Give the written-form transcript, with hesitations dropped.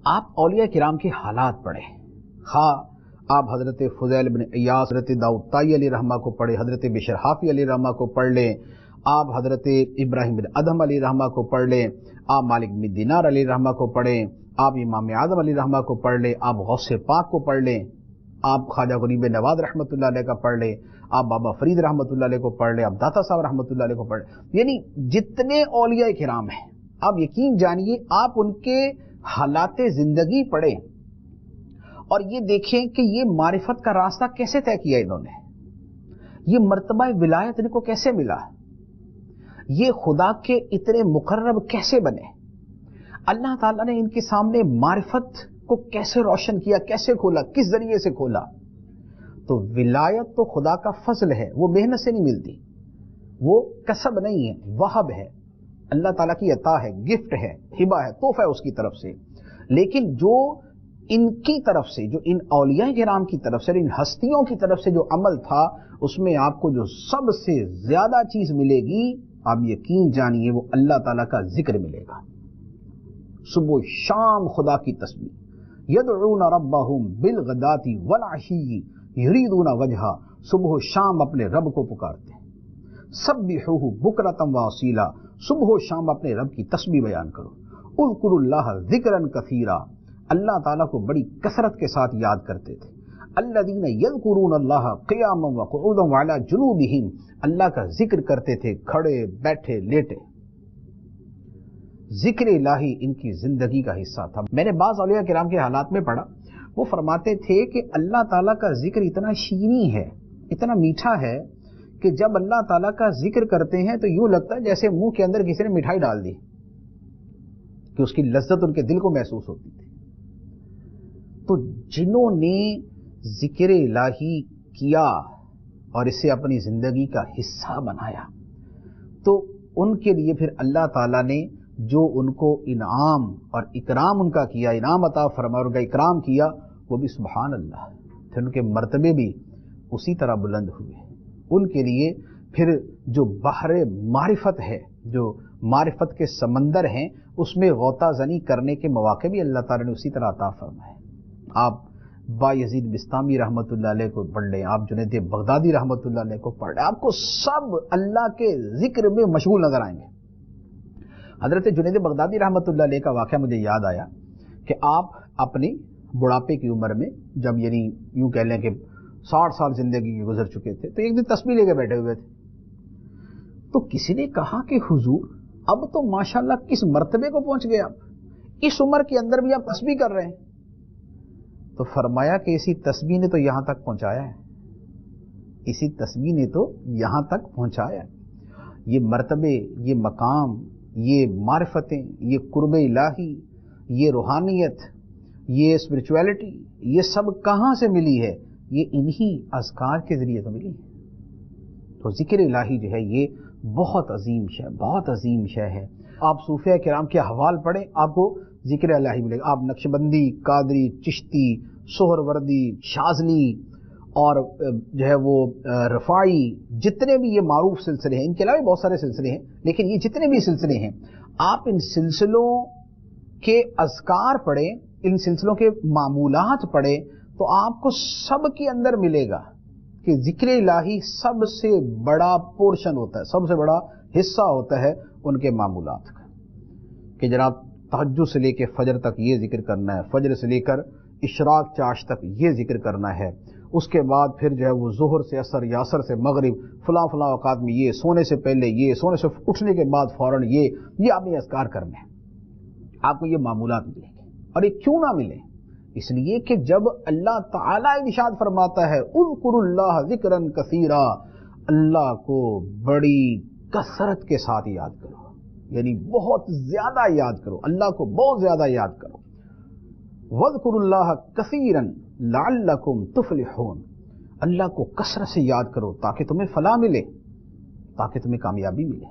آپ اولیاء کرام کے حالات پڑھیں، خواہ آپ حضرت فضیل بن عیاض، حضرت داؤد طائی علیہ رحمہ کو پڑھیں، حضرت بشر حافی علیہ رحمہ کو پڑھ لیں، آپ حضرت ابراہیم بن ادہم علیہ رحمہ کو پڑھ لیں، آپ مالک بن دینار علیہ رحمہ کو پڑھیں، آپ امام اعظم علیہ رحمہ کو پڑھ لیں، آپ غوث پاک کو پڑھ لیں، آپ خواجہ غریب نواز رحمۃ اللہ علیہ کا پڑھ لیں، آپ بابا فرید رحمۃ اللہ علیہ کو پڑھ لیں، آپ داتا صاحب رحمۃ اللہ علیہ کو پڑھ لیں، یعنی جتنے اولیاء کرام ہیں آپ یقین جانیے آپ ان کے حالات زندگی پڑھیں اور یہ دیکھیں کہ یہ معرفت کا راستہ کیسے طے کیا انہوں نے، یہ مرتبہ ولایت ان کو کیسے ملا، یہ خدا کے اتنے مقرب کیسے بنے، اللہ تعالیٰ نے ان کے سامنے معرفت کو کیسے روشن کیا، کیسے کھولا، کس ذریعے سے کھولا۔ تو ولایت تو خدا کا فضل ہے، وہ محنت سے نہیں ملتی، وہ کسب نہیں ہے، وہب ہے، اللہ تعالیٰ کی عطا ہے، گفٹ ہے، ہبہ ہے، تحفہ ہے اس کی طرف سے۔ لیکن جو ان کی طرف سے، جو ان اولیاء کرام کی طرف سے، ان ہستیوں کی طرف سے جو عمل تھا، اس میں آپ کو جو سب سے زیادہ چیز ملے گی، آپ یقین جانیے وہ اللہ تعالیٰ کا ذکر ملے گا۔ صبح و شام خدا کی تسبیح، یدعون ربہم بالغداۃ والعشی یریدون وجہہ، صبح و شام اپنے رب کو پکارتے ہیں، سبحوہ بکرۃ واصیلا، صبح و شام اپنے رب کی تسبیح بیان کرو، اذکروا اللہ ذکرا کثیرا، اللہ تعالیٰ کو بڑی کثرت کے ساتھ یاد کرتے تھے، الذین یذکرون اللہ قیاما وقعودا وعلی جنوبہم، اللہ کا ذکر کرتے تھے کھڑے بیٹھے لیٹے۔ ذکر الہی ان کی زندگی کا حصہ تھا۔ میں نے بعض اولیاء کرام کے حالات میں پڑھا، وہ فرماتے تھے کہ اللہ تعالیٰ کا ذکر اتنا شیریں ہے، اتنا میٹھا ہے کہ جب اللہ تعالیٰ کا ذکر کرتے ہیں تو یوں لگتا ہے جیسے منہ کے اندر کسی نے مٹھائی ڈال دی، کہ اس کی لذت ان کے دل کو محسوس ہوتی تھی۔ تو جنہوں نے ذکر الہی کیا اور اسے اپنی زندگی کا حصہ بنایا، تو ان کے لیے پھر اللہ تعالیٰ نے جو ان کو انعام اور اکرام ان کا کیا، انعام عطا فرمایا، ان کا اکرام کیا، وہ بھی سبحان اللہ، پھر ان کے مرتبے بھی اسی طرح بلند ہوئے۔ ان کے لیے پھر جو بحر معرفت ہے، جو معرفت کے سمندر ہیں، اس میں غوطہ زنی کرنے کے مواقع بھی اللہ تعالیٰ نے اسی طرح عطا فرمائے۔ آپ با یزید بستامی رحمۃ اللہ علیہ کو پڑھ لیں، آپ جنید بغدادی رحمۃ اللہ علیہ کو پڑھ لیں، آپ کو سب اللہ کے ذکر میں مشغول نظر آئیں گے۔ حضرت جنید بغدادی رحمۃ اللہ علیہ کا واقعہ مجھے یاد آیا کہ آپ اپنی بڑھاپے کی عمر میں، جب یعنی یوں کہہ لیں کہ 60 سال زندگی کے گزر چکے تھے، تو ایک دن تسبیح لے کے بیٹھے ہوئے تھے، تو کسی نے کہا کہ حضور اب تو ماشاءاللہ کس مرتبے کو پہنچ گئے آپ، اس عمر کے اندر بھی آپ تسبیح کر رہے ہیں؟ تو فرمایا کہ اسی تسبیح نے تو یہاں تک پہنچایا ہے، اسی تسبیح نے تو یہاں تک پہنچایا ہے۔ یہ مرتبے، یہ مقام، یہ معرفتیں، یہ قرب الہی، یہ روحانیت، یہ اسپرچویلٹی، یہ سب کہاں سے ملی ہے؟ یہ انہی اذکار کے ذریعے تو ملی ہے۔ تو ذکر الہی جو ہے یہ بہت عظیم شے، بہت عظیم شے ہے۔ آپ صوفیاء کرام کے احوال پڑھیں، آپ کو ذکر الہی ملے گا۔ آپ نقشبندی، قادری، چشتی، سہروردی، شاذلی اور جو ہے وہ رفاعی، جتنے بھی یہ معروف سلسلے ہیں، ان کے علاوہ بہت سارے سلسلے ہیں، لیکن یہ جتنے بھی سلسلے ہیں، آپ ان سلسلوں کے اذکار پڑھیں، ان سلسلوں کے معمولات پڑھیں، تو آپ کو سب کے اندر ملے گا کہ ذکر الہی سب سے بڑا پورشن ہوتا ہے، سب سے بڑا حصہ ہوتا ہے ان کے معمولات کا، کہ جناب تہجد سے لے کے فجر تک یہ ذکر کرنا ہے، فجر سے لے کر اشراق چاش تک یہ ذکر کرنا ہے، اس کے بعد پھر جو ہے وہ ظہر سے عصر یا عصر سے مغرب فلاں فلاں اوقات میں یہ، سونے سے پہلے یہ، سونے سے اٹھنے کے بعد فوراً یہ آپ نے اذکار کرنے ہیں۔ آپ کو یہ معمولات ملیں گے، اور یہ کیوں نہ ملیں؟ اس لیے کہ جب اللہ تعالیٰ ارشاد فرماتا ہے اذکروا اللہ ذکرا کثیرا، اللہ کو بڑی کثرت کے ساتھ یاد کرو، یعنی بہت زیادہ یاد کرو، اللہ کو بہت زیادہ یاد کرو۔ وَاذْكُرُوا اللَّهَ كَثِيرًا لَعَلَّكُمْ تُفْلِحُونَ، اللہ کو کثرت سے یاد کرو تاکہ تمہیں فلاح ملے، تاکہ تمہیں کامیابی ملے۔